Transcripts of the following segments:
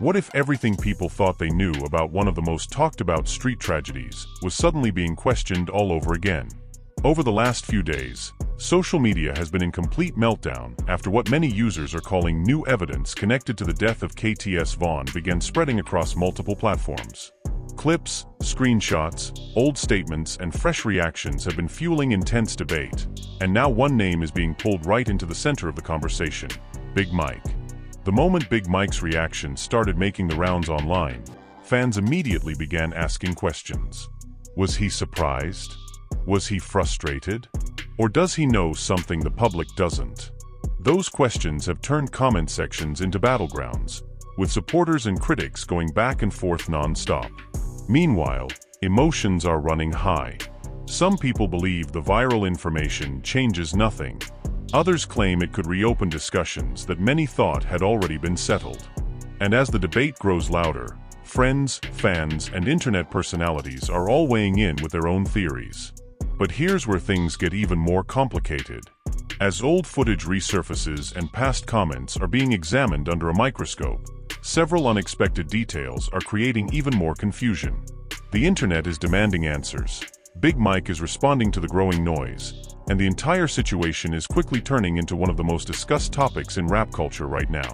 What if everything people thought they knew about one of the most talked about street tragedies was suddenly being questioned all over again? Over the last few days, social media has been in complete meltdown after what many users are calling new evidence connected to the death of KTS Vaughn began spreading across multiple platforms. Clips, screenshots, old statements, and fresh reactions have been fueling intense debate, and now one name is being pulled right into the center of the conversation: Big Mike. The moment Big Mike's reaction started making the rounds online, fans immediately began asking questions. Was he surprised? Was he frustrated? Or does he know something the public doesn't? Those questions have turned comment sections into battlegrounds, with supporters and critics going back and forth non-stop. Meanwhile, emotions are running high. Some people believe the viral information changes nothing. Others claim it could reopen discussions that many thought had already been settled. And as the debate grows louder, friends, fans, and internet personalities are all weighing in with their own theories. But here's where things get even more complicated. As old footage resurfaces and past comments are being examined under a microscope, several unexpected details are creating even more confusion. The internet is demanding answers. Big Mike is responding to the growing noise, and the entire situation is quickly turning into one of the most discussed topics in rap culture right now.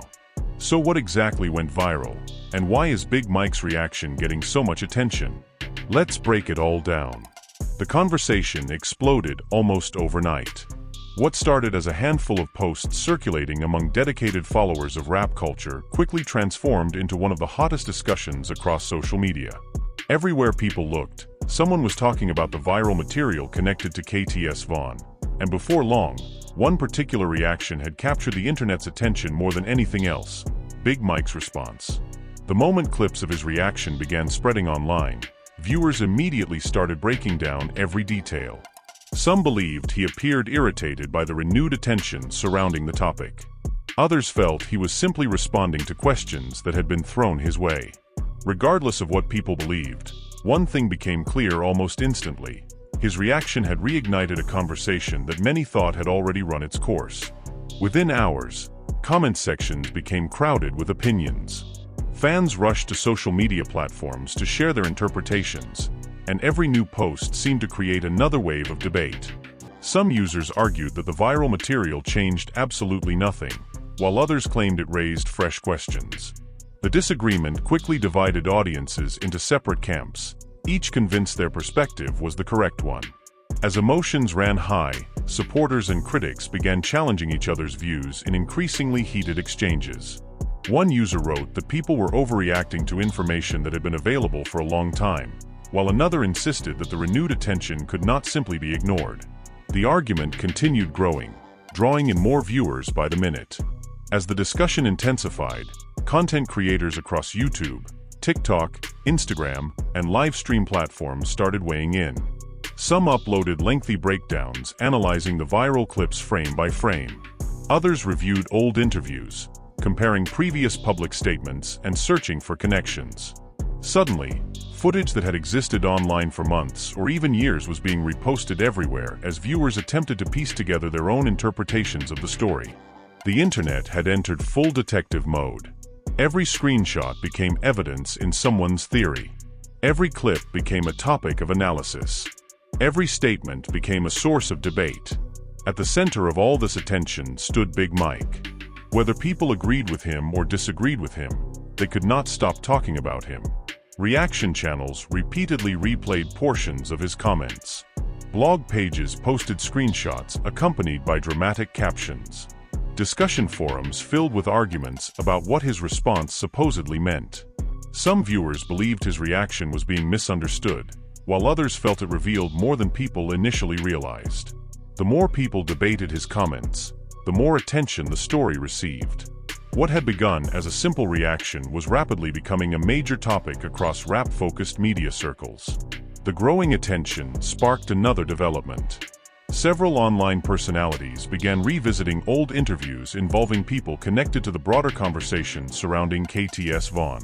So what exactly went viral, and why is Big Mike's reaction getting so much attention? Let's break it all down. The conversation exploded almost overnight. What started as a handful of posts circulating among dedicated followers of rap culture quickly transformed into one of the hottest discussions across social media. Everywhere people looked, someone was talking about the viral material connected to KTS Vaughn, and before long, one particular reaction had captured the internet's attention more than anything else: Big Mike's response. The moment clips of his reaction began spreading online, viewers immediately started breaking down every detail. Some believed he appeared irritated by the renewed attention surrounding the topic. Others felt he was simply responding to questions that had been thrown his way. Regardless of what people believed, one thing became clear almost instantly: his reaction had reignited a conversation that many thought had already run its course. Within hours, comment sections became crowded with opinions. Fans rushed to social media platforms to share their interpretations, and every new post seemed to create another wave of debate. Some users argued that the viral material changed absolutely nothing, while others claimed it raised fresh questions. The disagreement quickly divided audiences into separate camps, each convinced their perspective was the correct one. As emotions ran high, supporters and critics began challenging each other's views in increasingly heated exchanges. One user wrote that people were overreacting to information that had been available for a long time, while another insisted that the renewed attention could not simply be ignored. The argument continued growing, drawing in more viewers by the minute. As the discussion intensified, content creators across YouTube, TikTok, Instagram, and live stream platforms started weighing in. Some uploaded lengthy breakdowns analyzing the viral clips frame by frame. Others reviewed old interviews, comparing previous public statements and searching for connections. Suddenly, footage that had existed online for months or even years was being reposted everywhere as viewers attempted to piece together their own interpretations of the story. The internet had entered full detective mode. Every screenshot became evidence in someone's theory. Every clip became a topic of analysis. Every statement became a source of debate. At the center of all this attention stood Big Mike. Whether people agreed with him or disagreed with him, they could not stop talking about him. Reaction channels repeatedly replayed portions of his comments. Blog pages posted screenshots accompanied by dramatic captions. Discussion forums filled with arguments about what his response supposedly meant. Some viewers believed his reaction was being misunderstood, while others felt it revealed more than people initially realized. The more people debated his comments, the more attention the story received. What had begun as a simple reaction was rapidly becoming a major topic across rap-focused media circles. The growing attention sparked another development. Several online personalities began revisiting old interviews involving people connected to the broader conversation surrounding KTS Vaughn.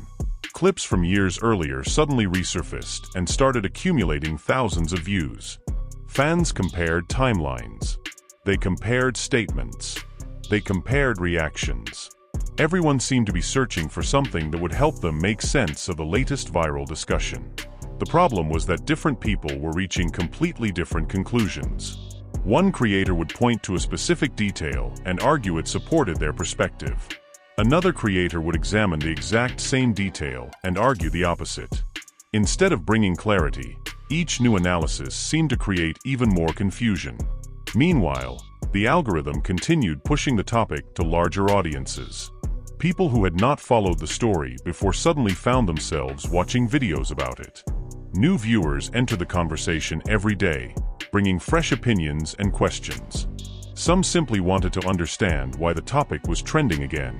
Clips from years earlier suddenly resurfaced and started accumulating thousands of views. Fans compared timelines. They compared statements. They compared reactions. Everyone seemed to be searching for something that would help them make sense of the latest viral discussion. The problem was that different people were reaching completely different conclusions. One creator would point to a specific detail and argue it supported their perspective. Another creator would examine the exact same detail and argue the opposite. Instead of bringing clarity, each new analysis seemed to create even more confusion. Meanwhile, the algorithm continued pushing the topic to larger audiences. People who had not followed the story before suddenly found themselves watching videos about it. New viewers entered the conversation every day, bringing fresh opinions and questions. Some simply wanted to understand why the topic was trending again.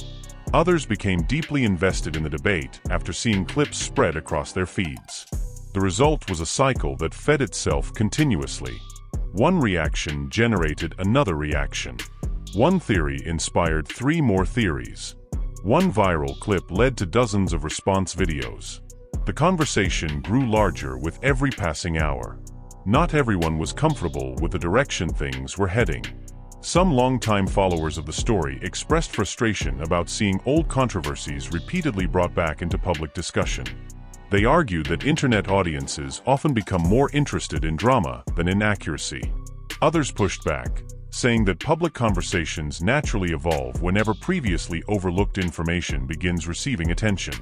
Others became deeply invested in the debate after seeing clips spread across their feeds. The result was a cycle that fed itself continuously. One reaction generated another reaction. One theory inspired 3 more theories. One viral clip led to dozens of response videos. The conversation grew larger with every passing hour. Not everyone was comfortable with the direction things were heading. Some longtime followers of the story expressed frustration about seeing old controversies repeatedly brought back into public discussion. They argued that internet audiences often become more interested in drama than in accuracy. Others pushed back, saying that public conversations naturally evolve whenever previously overlooked information begins receiving attention.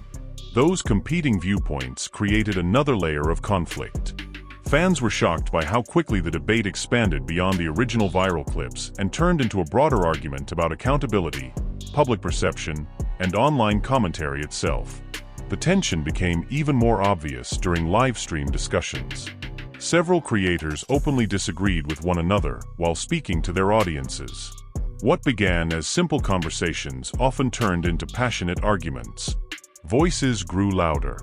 Those competing viewpoints created another layer of conflict. Fans were shocked by how quickly the debate expanded beyond the original viral clips and turned into a broader argument about accountability, public perception, and online commentary itself. The tension became even more obvious during live stream discussions. Several creators openly disagreed with one another while speaking to their audiences. What began as simple conversations often turned into passionate arguments. Voices grew louder.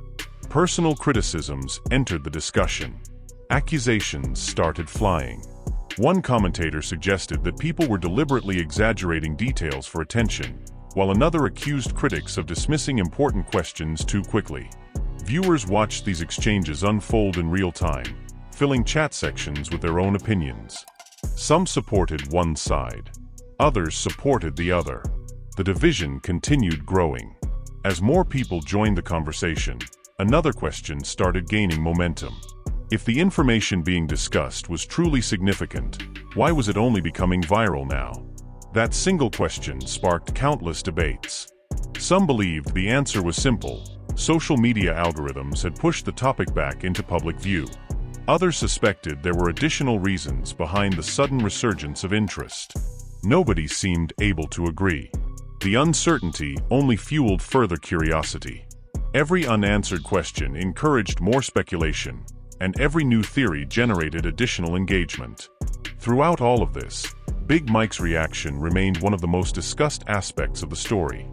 Personal criticisms entered the discussion. Accusations started flying. One commentator suggested that people were deliberately exaggerating details for attention, while another accused critics of dismissing important questions too quickly. Viewers watched these exchanges unfold in real time, filling chat sections with their own opinions. Some supported one side. Others supported the other. The division continued growing. As more people joined the conversation, another question started gaining momentum. If the information being discussed was truly significant, why was it only becoming viral now? That single question sparked countless debates. Some believed the answer was simple: social media algorithms had pushed the topic back into public view. Others suspected there were additional reasons behind the sudden resurgence of interest. Nobody seemed able to agree. The uncertainty only fueled further curiosity. Every unanswered question encouraged more speculation, and every new theory generated additional engagement. Throughout all of this, Big Mike's reaction remained one of the most discussed aspects of the story.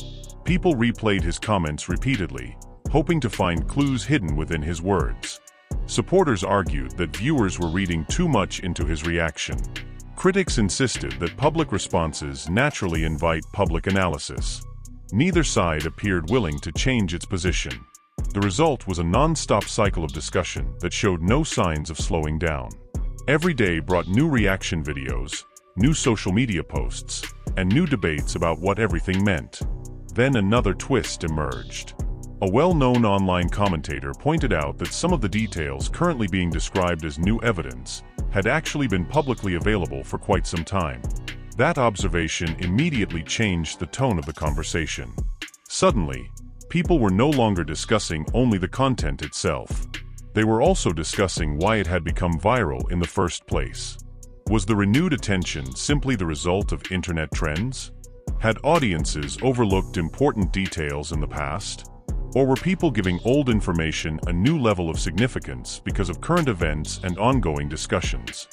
People replayed his comments repeatedly, hoping to find clues hidden within his words. Supporters argued that viewers were reading too much into his reaction. Critics insisted that public responses naturally invite public analysis. Neither side appeared willing to change its position. The result was a non-stop cycle of discussion that showed no signs of slowing down. Every day brought new reaction videos, new social media posts, and new debates about what everything meant. Then another twist emerged. A well-known online commentator pointed out that some of the details currently being described as new evidence had actually been publicly available for quite some time. That observation immediately changed the tone of the conversation. Suddenly, people were no longer discussing only the content itself. They were also discussing why it had become viral in the first place. Was the renewed attention simply the result of internet trends? Had audiences overlooked important details in the past? Or were people giving old information a new level of significance because of current events and ongoing discussions?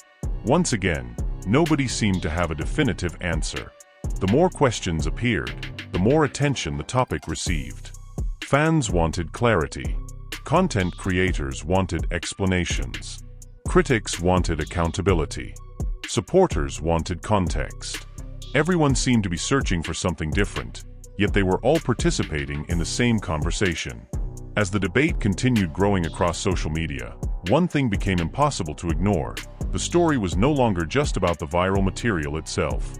Once again, nobody seemed to have a definitive answer. The more questions appeared, the more attention the topic received. Fans wanted clarity. Content creators wanted explanations. Critics wanted accountability. Supporters wanted context. Everyone seemed to be searching for something different, yet they were all participating in the same conversation. As the debate continued growing across social media, one thing became impossible to ignore. The story was no longer just about the viral material itself.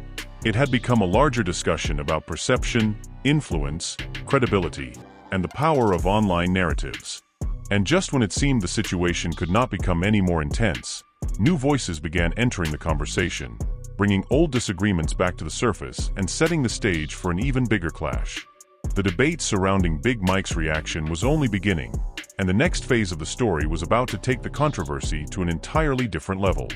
It had become a larger discussion about perception, influence, credibility, and the power of online narratives. And just when it seemed the situation could not become any more intense, new voices began entering the conversation, bringing old disagreements back to the surface and setting the stage for an even bigger clash. The debate surrounding Big Mike's reaction was only beginning, and the next phase of the story was about to take the controversy to an entirely different level.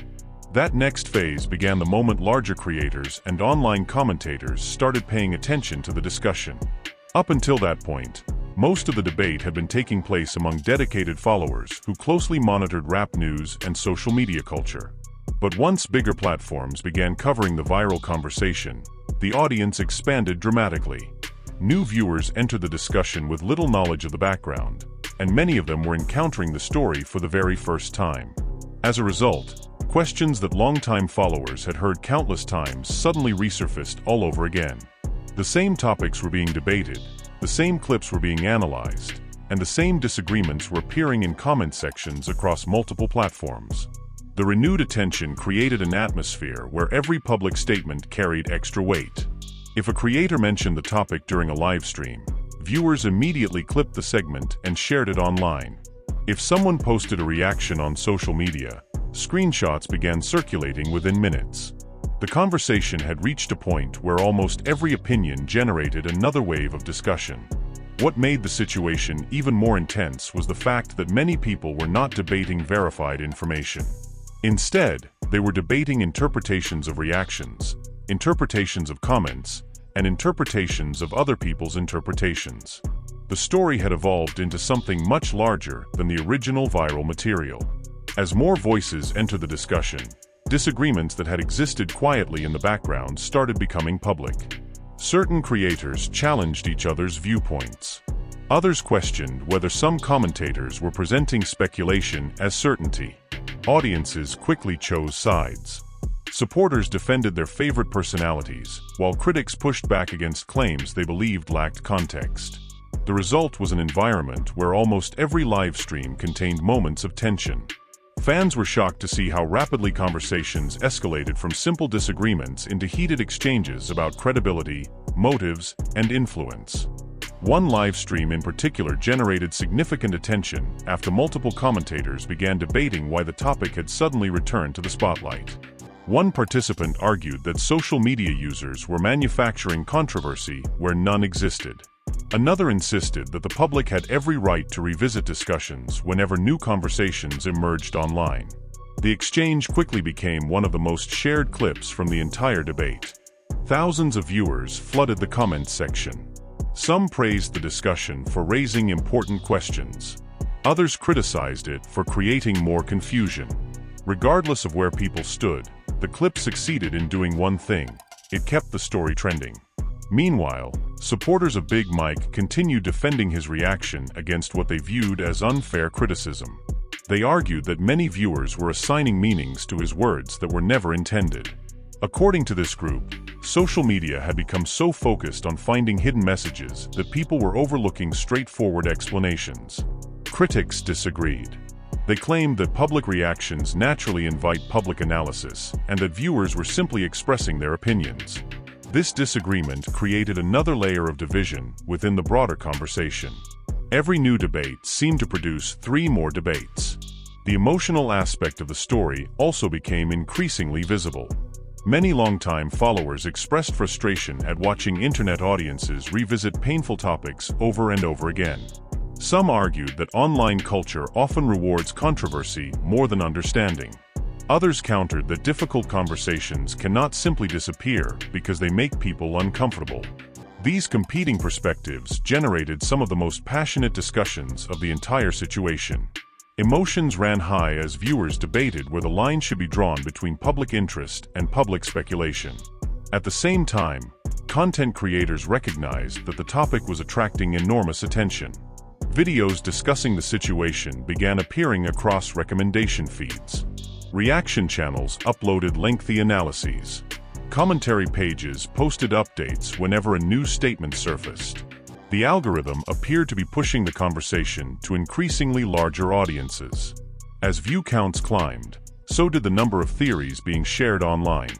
That next phase began the moment larger creators and online commentators started paying attention to the discussion. Up until that point, most of the debate had been taking place among dedicated followers who closely monitored rap news and social media culture. But once bigger platforms began covering the viral conversation, the audience expanded dramatically. New viewers entered the discussion with little knowledge of the background, and many of them were encountering the story for the very first time. As a result, questions that longtime followers had heard countless times suddenly resurfaced all over again. The same topics were being debated, the same clips were being analyzed, and the same disagreements were appearing in comment sections across multiple platforms. The renewed attention created an atmosphere where every public statement carried extra weight. If a creator mentioned the topic during a live stream, viewers immediately clipped the segment and shared it online. If someone posted a reaction on social media, screenshots began circulating within minutes. The conversation had reached a point where almost every opinion generated another wave of discussion. What made the situation even more intense was the fact that many people were not debating verified information. Instead, they were debating interpretations of reactions, interpretations of comments, and interpretations of other people's interpretations. The story had evolved into something much larger than the original viral material. As more voices entered the discussion, disagreements that had existed quietly in the background started becoming public. Certain creators challenged each other's viewpoints. Others questioned whether some commentators were presenting speculation as certainty. Audiences quickly chose sides. Supporters defended their favorite personalities, while critics pushed back against claims they believed lacked context. The result was an environment where almost every live stream contained moments of tension. Fans were shocked to see how rapidly conversations escalated from simple disagreements into heated exchanges about credibility, motives, and influence. One live stream in particular generated significant attention after multiple commentators began debating why the topic had suddenly returned to the spotlight. One participant argued that social media users were manufacturing controversy where none existed. Another insisted that the public had every right to revisit discussions whenever new conversations emerged online. The exchange quickly became one of the most shared clips from the entire debate. Thousands of viewers flooded the comments section. Some praised the discussion for raising important questions. Others criticized it for creating more confusion. Regardless of where people stood, the clip succeeded in doing one thing: it kept the story trending. Meanwhile, supporters of Big Mike continued defending his reaction against what they viewed as unfair criticism. They argued that many viewers were assigning meanings to his words that were never intended. According to this group, social media had become so focused on finding hidden messages that people were overlooking straightforward explanations. Critics disagreed. They claimed that public reactions naturally invite public analysis and that viewers were simply expressing their opinions. This disagreement created another layer of division within the broader conversation. Every new debate seemed to produce 3 more debates. The emotional aspect of the story also became increasingly visible. Many longtime followers expressed frustration at watching internet audiences revisit painful topics over and over again. Some argued that online culture often rewards controversy more than understanding. Others countered that difficult conversations cannot simply disappear because they make people uncomfortable. These competing perspectives generated some of the most passionate discussions of the entire situation. Emotions ran high as viewers debated where the line should be drawn between public interest and public speculation. At the same time, content creators recognized that the topic was attracting enormous attention. Videos discussing the situation began appearing across recommendation feeds. Reaction channels uploaded lengthy analyses. Commentary pages posted updates whenever a new statement surfaced. The algorithm appeared to be pushing the conversation to increasingly larger audiences. As view counts climbed, so did the number of theories being shared online.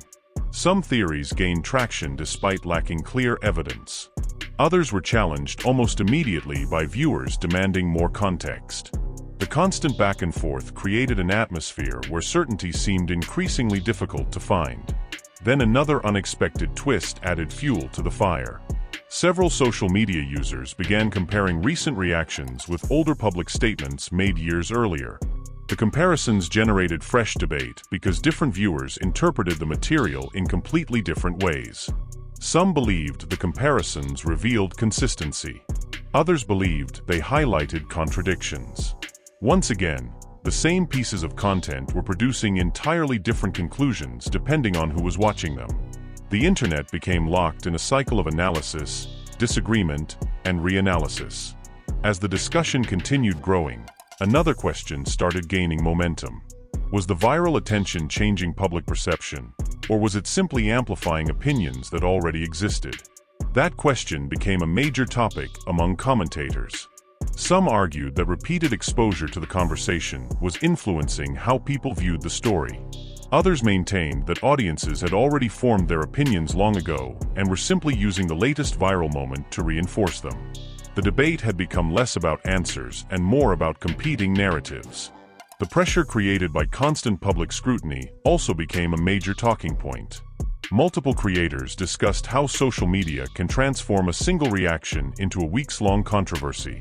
Some theories gained traction despite lacking clear evidence. Others were challenged almost immediately by viewers demanding more context. The constant back and forth created an atmosphere where certainty seemed increasingly difficult to find. Then another unexpected twist added fuel to the fire. Several social media users began comparing recent reactions with older public statements made years earlier. The comparisons generated fresh debate because different viewers interpreted the material in completely different ways. Some believed the comparisons revealed consistency. Others believed they highlighted contradictions. Once again, the same pieces of content were producing entirely different conclusions depending on who was watching them. The internet became locked in a cycle of analysis, disagreement, and reanalysis. As the discussion continued growing, another question started gaining momentum. Was the viral attention changing public perception, or was it simply amplifying opinions that already existed? That question became a major topic among commentators. Some argued that repeated exposure to the conversation was influencing how people viewed the story. Others maintained that audiences had already formed their opinions long ago and were simply using the latest viral moment to reinforce them. The debate had become less about answers and more about competing narratives. The pressure created by constant public scrutiny also became a major talking point. Multiple creators discussed how social media can transform a single reaction into a weeks-long controversy.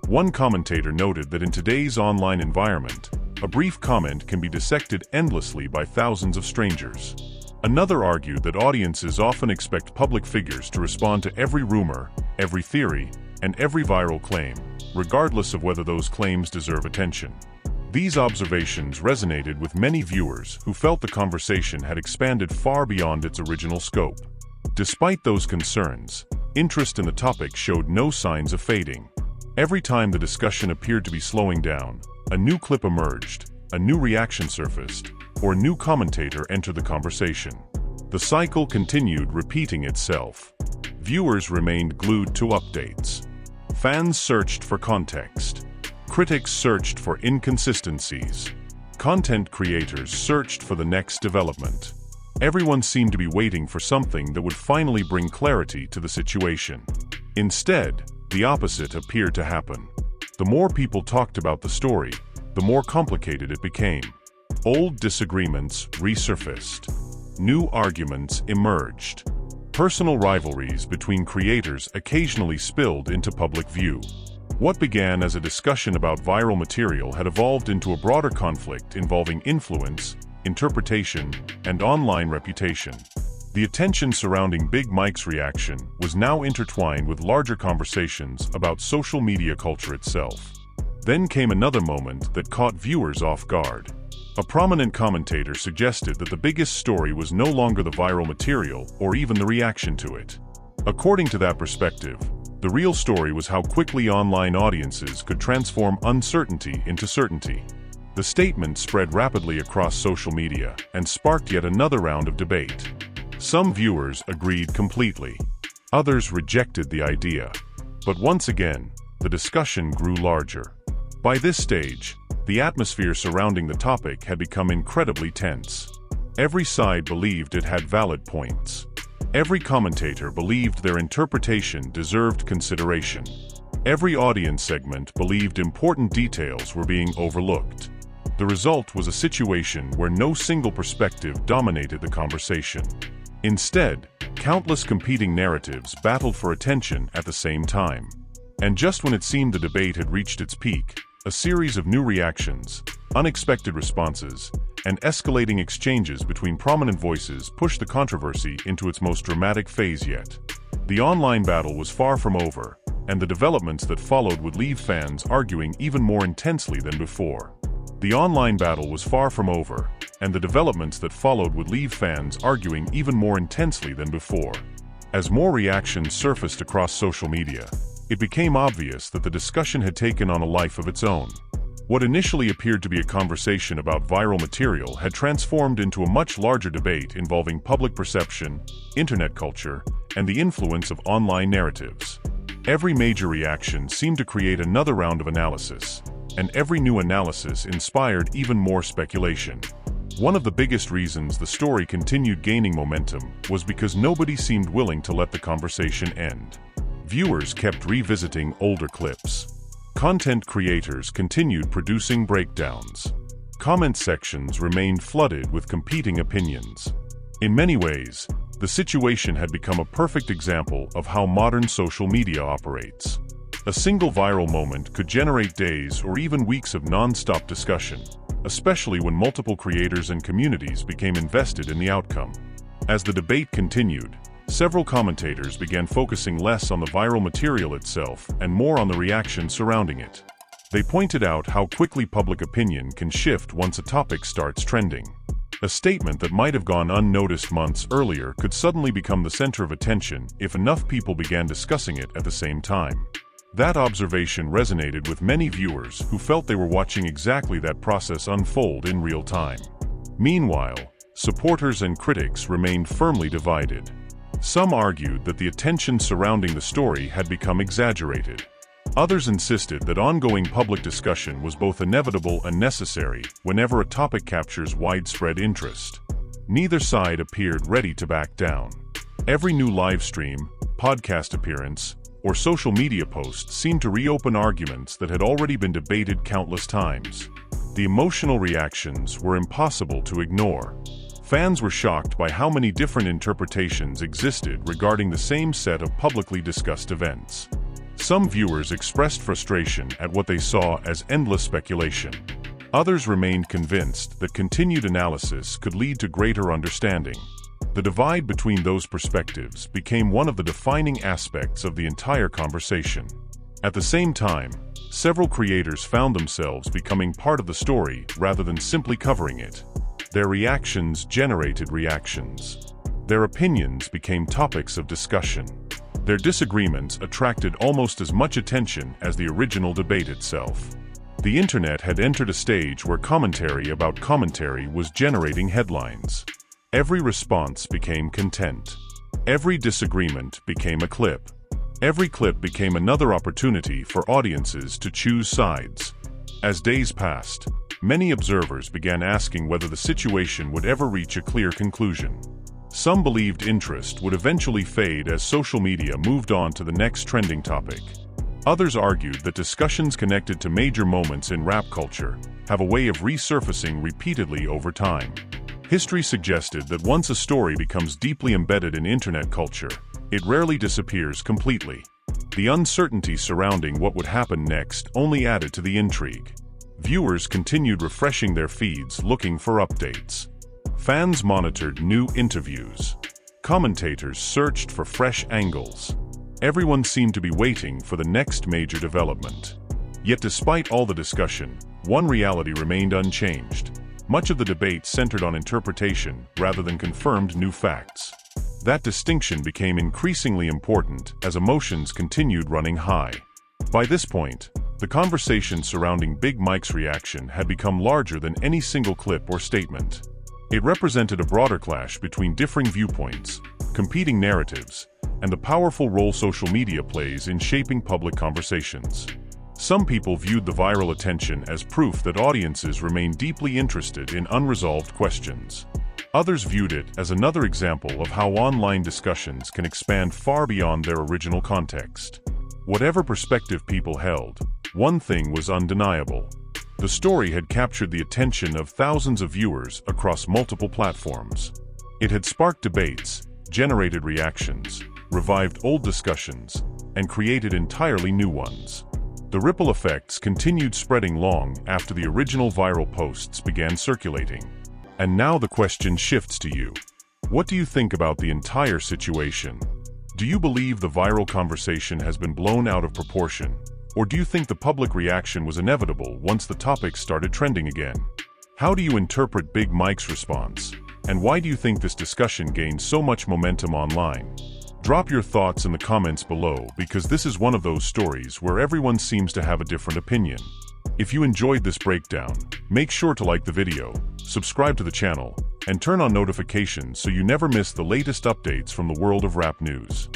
One commentator noted that in today's online environment, a brief comment can be dissected endlessly by thousands of strangers. Another argued that audiences often expect public figures to respond to every rumor, every theory, and every viral claim, regardless of whether those claims deserve attention. These observations resonated with many viewers who felt the conversation had expanded far beyond its original scope. Despite those concerns, interest in the topic showed no signs of fading. Every time the discussion appeared to be slowing down, a new clip emerged, a new reaction surfaced, or a new commentator entered the conversation. The cycle continued repeating itself. Viewers remained glued to updates. Fans searched for context. Critics searched for inconsistencies. Content creators searched for the next development. Everyone seemed to be waiting for something that would finally bring clarity to the situation. Instead, the opposite appeared to happen. The more people talked about the story, the more complicated it became. Old disagreements resurfaced. New arguments emerged. Personal rivalries between creators occasionally spilled into public view. What began as a discussion about viral material had evolved into a broader conflict involving influence, interpretation, and online reputation. The attention surrounding Big Mike's reaction was now intertwined with larger conversations about social media culture itself. Then came another moment that caught viewers off guard. A prominent commentator suggested that the biggest story was no longer the viral material or even the reaction to it. According to that perspective, the real story was how quickly online audiences could transform uncertainty into certainty. The statement spread rapidly across social media and sparked yet another round of debate. Some viewers agreed completely. Others rejected the idea. But once again, the discussion grew larger. By this stage, the atmosphere surrounding the topic had become incredibly tense. Every side believed it had valid points. Every commentator believed their interpretation deserved consideration. Every audience segment believed important details were being overlooked. The result was a situation where no single perspective dominated the conversation. Instead, countless competing narratives battled for attention at the same time. And just when it seemed the debate had reached its peak, a series of new reactions, unexpected responses, and escalating exchanges between prominent voices pushed the controversy into its most dramatic phase yet. The online battle was far from over, and the developments that followed would leave fans arguing even more intensely than before. The online battle was far from over, and the developments that followed would leave fans arguing even more intensely than before. As more reactions surfaced across social media, it became obvious that the discussion had taken on a life of its own. What initially appeared to be a conversation about viral material had transformed into a much larger debate involving public perception, internet culture, and the influence of online narratives. Every major reaction seemed to create another round of analysis, and every new analysis inspired even more speculation. One of the biggest reasons the story continued gaining momentum was because nobody seemed willing to let the conversation end. Viewers kept revisiting older clips. Content creators continued producing breakdowns. Comment sections remained flooded with competing opinions. In many ways, the situation had become a perfect example of how modern social media operates. A single viral moment could generate days or even weeks of non-stop discussion, especially when multiple creators and communities became invested in the outcome. As the debate continued, several commentators began focusing less on the viral material itself and more on the reaction surrounding it. They pointed out how quickly public opinion can shift once a topic starts trending. A statement that might have gone unnoticed months earlier could suddenly become the center of attention if enough people began discussing it at the same time. That observation resonated with many viewers who felt they were watching exactly that process unfold in real time. Meanwhile, supporters and critics remained firmly divided. Some argued that the attention surrounding the story had become exaggerated. Others insisted that ongoing public discussion was both inevitable and necessary whenever a topic captures widespread interest. Neither side appeared ready to back down. Every new live stream, podcast appearance, or social media post seemed to reopen arguments that had already been debated countless times. The emotional reactions were impossible to ignore. Fans were shocked by how many different interpretations existed regarding the same set of publicly discussed events. Some viewers expressed frustration at what they saw as endless speculation. Others remained convinced that continued analysis could lead to greater understanding. The divide between those perspectives became one of the defining aspects of the entire conversation. At the same time, several creators found themselves becoming part of the story rather than simply covering it. Their reactions generated reactions. Their opinions became topics of discussion. Their disagreements attracted almost as much attention as the original debate itself. The internet had entered a stage where commentary about commentary was generating headlines. Every response became content. Every disagreement became a clip. Every clip became another opportunity for audiences to choose sides. As days passed, many observers began asking whether the situation would ever reach a clear conclusion. Some believed interest would eventually fade as social media moved on to the next trending topic. Others argued that discussions connected to major moments in rap culture have a way of resurfacing repeatedly over time. History suggested that once a story becomes deeply embedded in internet culture, it rarely disappears completely. The uncertainty surrounding what would happen next only added to the intrigue. Viewers continued refreshing their feeds looking for updates. Fans monitored new interviews. Commentators searched for fresh angles. Everyone seemed to be waiting for the next major development. Yet despite all the discussion, one reality remained unchanged. Much of the debate centered on interpretation rather than confirmed new facts. That distinction became increasingly important as emotions continued running high. By this point, the conversation surrounding Big Mike's reaction had become larger than any single clip or statement. It represented a broader clash between differing viewpoints, competing narratives, and the powerful role social media plays in shaping public conversations. Some people viewed the viral attention as proof that audiences remain deeply interested in unresolved questions. Others viewed it as another example of how online discussions can expand far beyond their original context. Whatever perspective people held, one thing was undeniable. The story had captured the attention of thousands of viewers across multiple platforms. It had sparked debates, generated reactions, revived old discussions, and created entirely new ones. The ripple effects continued spreading long after the original viral posts began circulating. And now the question shifts to you. What do you think about the entire situation? Do you believe the viral conversation has been blown out of proportion? Or do you think the public reaction was inevitable once the topic started trending again? How do you interpret Big Mike's response? And why do you think this discussion gained so much momentum online? Drop your thoughts in the comments below because this is one of those stories where everyone seems to have a different opinion. If you enjoyed this breakdown, make sure to like the video, subscribe to the channel, and turn on notifications so you never miss the latest updates from the world of rap news.